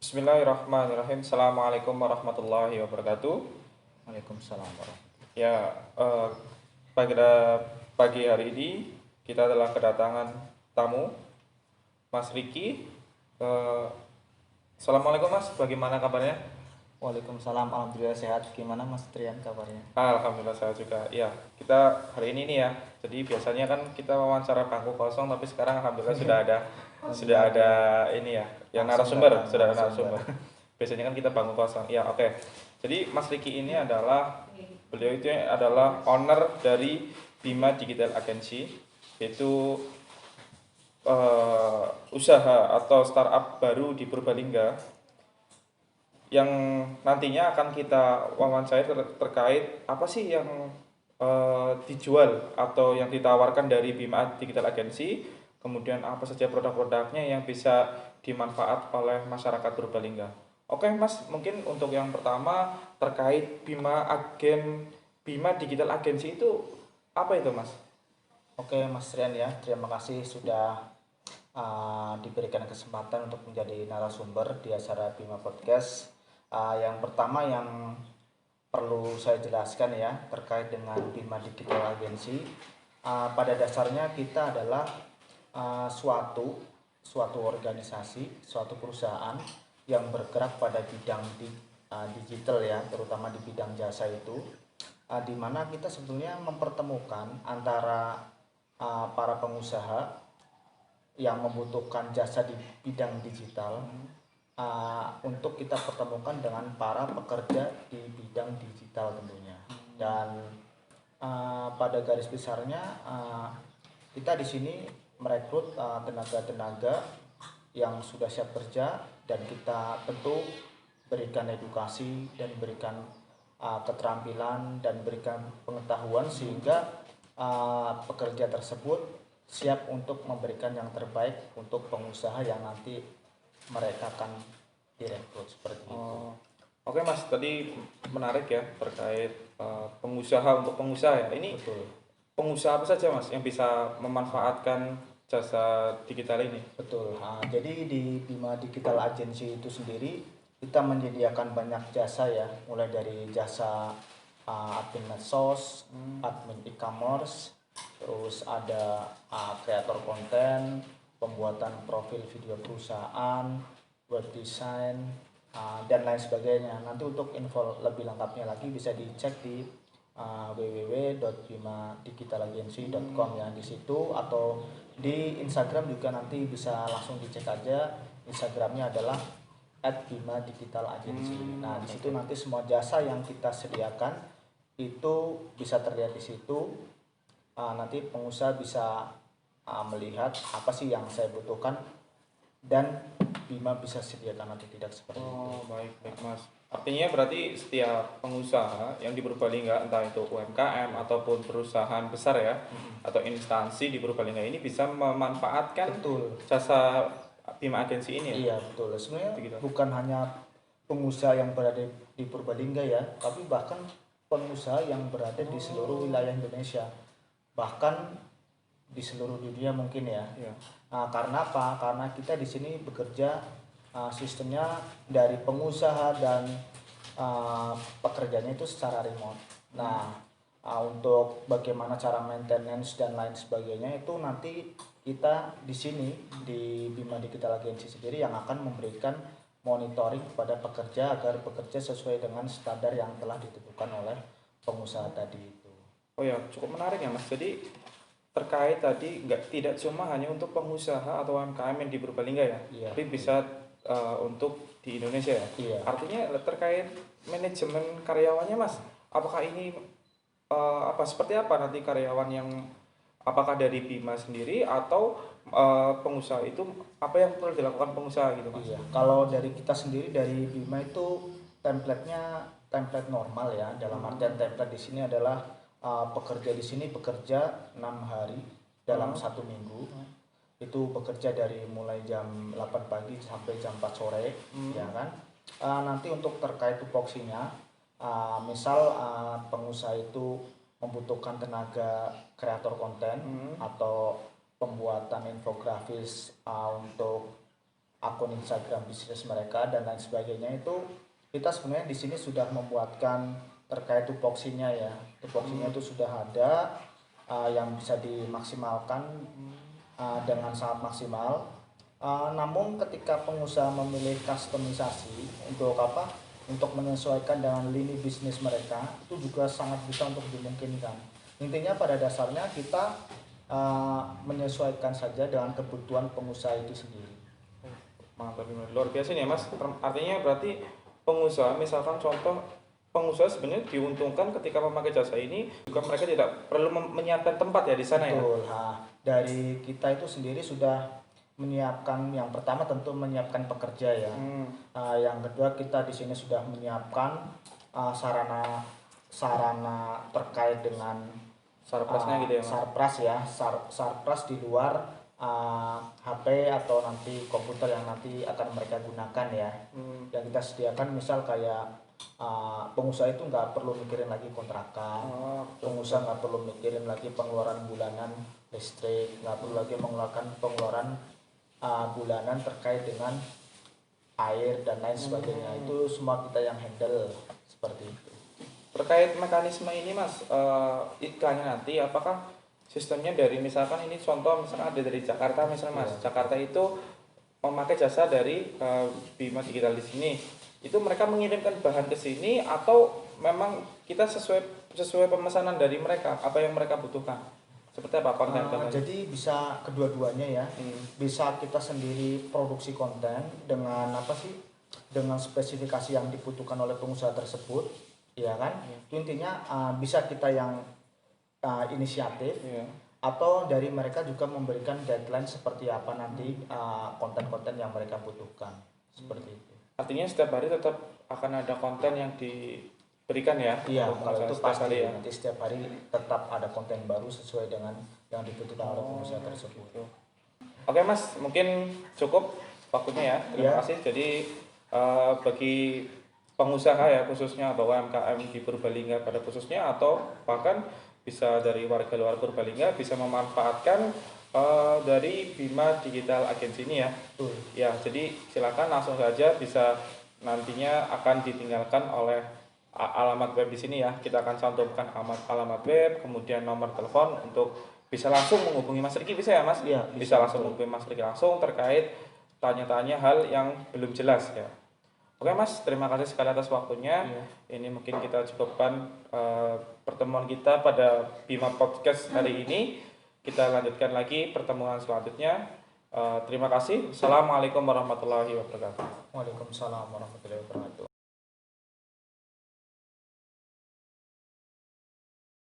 Bismillahirrahmanirrahim. Assalamualaikum warahmatullahi wabarakatuh. Waalaikumsalam warahmatullahi. Ya, pada pagi hari ini kita telah kedatangan tamu, Mas Riki. Eh, Assalamualaikum Mas, bagaimana kabarnya? Waalaikumsalam, alhamdulillah sehat. Gimana Mas Trian kabarnya? Alhamdulillah saya juga. Ya, kita hari ini nih ya. Jadi biasanya kan kita wawancara bangku kosong, tapi sekarang alhamdulillah sudah ada ini ya, yang Langsung narasumber, datang sudah ada narasumber. narasumber. Biasanya kan kita bangku kosong. Ya, oke. Jadi Mas Riki ini beliau itu adalah owner dari Bima Digital Agency, yaitu usaha atau startup baru di Purbalingga yang nantinya akan kita wawancara terkait apa sih yang dijual atau yang ditawarkan dari Bima Digital Agency, kemudian apa saja produk-produknya yang bisa dimanfaat oleh masyarakat Purbalingga. Oke Mas, mungkin untuk yang pertama terkait Bima Digital Agency itu apa itu Mas? Oke Mas Trian ya, terima kasih sudah diberikan kesempatan untuk menjadi narasumber di acara Bima Podcast. Yang pertama yang perlu saya jelaskan ya terkait dengan Bima Digital Agency. Pada dasarnya kita adalah suatu organisasi, suatu perusahaan yang bergerak pada bidang digital ya, terutama di bidang jasa itu, di mana kita sebetulnya mempertemukan antara para pengusaha yang membutuhkan jasa di bidang digital, untuk kita pertemukan dengan para pekerja di bidang digital tentunya. Dan pada garis besarnya kita di sini merekrut tenaga-tenaga yang sudah siap kerja, dan kita tentu berikan edukasi dan berikan keterampilan dan berikan pengetahuan sehingga pekerja tersebut siap untuk memberikan yang terbaik untuk pengusaha yang nanti mereka akan direkrut seperti itu. Oke Mas, tadi menarik ya terkait pengusaha untuk pengusaha ya. Ini Betul. pengusaha apa saja Mas yang bisa memanfaatkan jasa digital ini? Betul. Jadi di Bima Digital Agency itu sendiri kita menyediakan banyak jasa ya, mulai dari jasa admin medsos, admin e-commerce, terus ada kreator konten, pembuatan profil video perusahaan, web design, dan lain sebagainya. Nanti untuk info lebih lengkapnya lagi bisa dicek di www.bimadigitalagency.com ya, di situ, atau di Instagram juga nanti bisa langsung dicek aja. Instagramnya adalah @bima_digital_agency. Nah, di situ nanti semua jasa yang kita sediakan itu bisa terlihat di situ. Nanti pengusaha bisa melihat apa sih yang saya butuhkan dan Bima bisa sediakan atau tidak seperti itu. Baik baik Mas. Artinya berarti setiap pengusaha yang di Purbalingga, entah itu UMKM ataupun perusahaan besar ya, atau instansi di Purbalingga ini bisa memanfaatkan Betul. jasa Bima Agency ini ya. Iya betul. Sebenarnya Gitu. bukan hanya pengusaha yang berada di Purbalingga ya, tapi bahkan pengusaha yang berada di seluruh wilayah Indonesia, bahkan di seluruh dunia mungkin ya. Iya. Karena apa? Karena kita di sini bekerja sistemnya dari pengusaha dan pekerjaannya itu secara remote. Nah, untuk bagaimana cara maintenance dan lain sebagainya itu nanti kita di sini di Bima Digital Agency sendiri yang akan memberikan monitoring kepada pekerja agar bekerja sesuai dengan standar yang telah ditentukan oleh pengusaha tadi itu. Oh ya, cukup menarik ya Mas. Jadi terkait tadi tidak cuma hanya untuk pengusaha atau UMKM yang di Purbalingga ya, Iya. tapi bisa untuk di Indonesia ya. Iya. Artinya terkait manajemen karyawannya Mas, apakah ini seperti apa nanti karyawan yang apakah dari Bima sendiri atau pengusaha itu apa yang perlu dilakukan pengusaha gitu Mas? Iya, kalau dari kita sendiri dari Bima itu template-nya template normal ya. Dalam artian template di sini adalah pekerja di sini bekerja 6 hari dalam satu minggu. Itu bekerja dari mulai jam 8 pagi sampai jam 4 sore, ya kan. Nanti untuk terkait tupoksinya, misal pengusaha itu membutuhkan tenaga kreator konten atau pembuatan infografis untuk akun Instagram bisnis mereka dan lain sebagainya, itu kita sebenarnya di sini sudah membuatkan terkait tupoksinya ya. Tupoksinya itu sudah ada, yang bisa dimaksimalkan dengan sangat maksimal. Namun ketika pengusaha memilih customisasi untuk apa? Untuk menyesuaikan dengan lini bisnis mereka, itu juga sangat bisa untuk dimungkinkan. Intinya pada dasarnya kita menyesuaikan saja dengan kebutuhan pengusaha itu sendiri. Mantap, luar biasa nih Mas. Artinya berarti pengusaha, misalkan contoh pengusaha sebenarnya diuntungkan ketika memakai jasa ini juga mereka tidak perlu menyiapkan tempat ya di sana ya. Betul. Dari kita itu sendiri sudah menyiapkan, yang pertama tentu menyiapkan pekerja ya. Yang kedua kita di sini sudah menyiapkan sarana terkait dengan Sarprasnya gitu ya Mas. Sarpras di luar HP atau nanti komputer yang nanti akan mereka gunakan ya. Yang kita sediakan misal kayak pengusaha itu nggak perlu mikirin lagi kontrakan, pengusaha nggak perlu mikirin lagi pengeluaran bulanan listrik, nggak perlu lagi mengeluarkan pengeluaran bulanan terkait dengan air dan lain sebagainya. Itu semua kita yang handle seperti itu. Terkait mekanisme ini Mas, iklannya nanti apakah sistemnya dari misalkan ini contoh misalkan ada dari Jakarta misalnya Mas, Jakarta itu memakai jasa dari Bima Digital di sini, itu mereka mengirimkan bahan ke sini atau memang kita sesuai pemesanan dari mereka apa yang mereka butuhkan? Seperti apa konten? Jadi bisa kedua-duanya ya. Bisa kita sendiri produksi konten dengan dengan spesifikasi yang dibutuhkan oleh pengusaha tersebut, ya kan? Itu intinya bisa kita yang inisiatif, atau dari mereka juga memberikan deadline seperti apa nanti konten-konten yang mereka butuhkan, seperti itu. Artinya setiap hari tetap akan ada konten yang diberikan ya? Iya, kalau itu pasti ya. Nanti setiap hari tetap ada konten baru sesuai dengan yang dibutuhkan oleh pengusaha tersebut. Oke Mas, mungkin cukup waktunya ya. Terima kasih. Jadi bagi pengusaha ya khususnya atau UMKM di Purbalingga pada khususnya atau bahkan bisa dari warga luar Purbalingga bisa memanfaatkan dari Bima Digital Agency ini ya. Ya, jadi silakan langsung saja, bisa nantinya akan ditinggalkan oleh alamat web di sini ya. Kita akan cantumkan alamat web, kemudian nomor telepon untuk bisa langsung menghubungi Mas Riki, bisa ya Mas? Iya, bisa langsung menghubungi Mas Riki langsung terkait tanya-tanya hal yang belum jelas ya. Oke Mas, terima kasih sekali atas waktunya. Ini mungkin kita cukupkan pertemuan kita pada Bima Podcast hari ini. Kita lanjutkan lagi pertemuan selanjutnya. Terima kasih. Assalamualaikum warahmatullahi wabarakatuh. Waalaikumsalam warahmatullahi wabarakatuh.